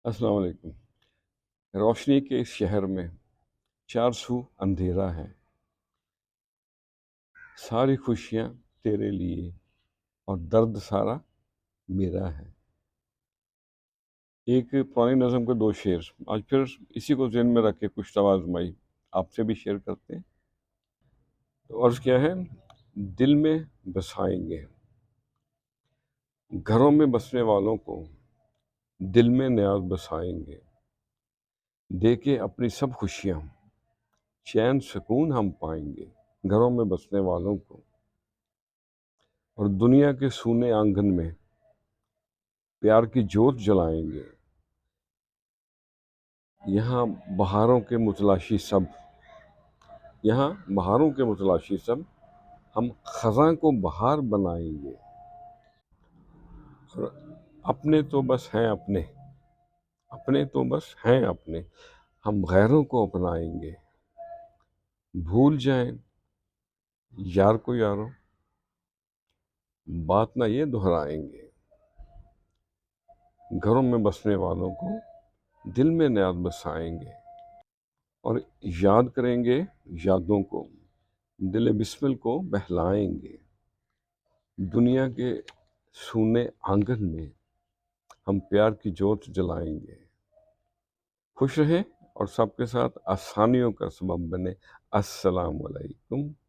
السلام علیکم۔ روشنی کے اس شہر میں چار سو اندھیرا ہے، ساری خوشیاں تیرے لیے اور درد سارا میرا ہے۔ ایک پرانی نظم کے دو شعر، آج پھر اسی کو ذہن میں رکھ کے کچھ توازمائی آپ سے بھی شیئر کرتے ہیں۔ تو عرض کیا ہے، دل میں بسائیں گے، گھروں میں بسنے والوں کو دل میں نیاز بسائیں گے، دے کے اپنی سب خوشیاں چین سکون ہم پائیں گے، گھروں میں بسنے والوں کو اور دنیا کے سونے آنگن میں پیار کی جوت جلائیں گے۔ یہاں بہاروں کے متلاشی سب، یہاں بہاروں کے متلاشی سب، ہم خزاں کو بہار بنائیں گے۔ اور اپنے تو بس ہیں اپنے، اپنے تو بس ہیں اپنے، ہم غیروں کو اپنائیں گے۔ بھول جائیں یار کو یاروں، بات نہ یہ دہرائیں گے، گھروں میں بسنے والوں کو دل میں نیاز بسائیں گے اور یاد کریں گے یادوں کو، دل بسمل کو بہلائیں گے۔ دنیا کے سونے آنگن میں ہم پیار کی جوت جلائیں گے۔ خوش رہیں اور سب کے ساتھ آسانیوں کا سبب بنے۔ السلام علیکم۔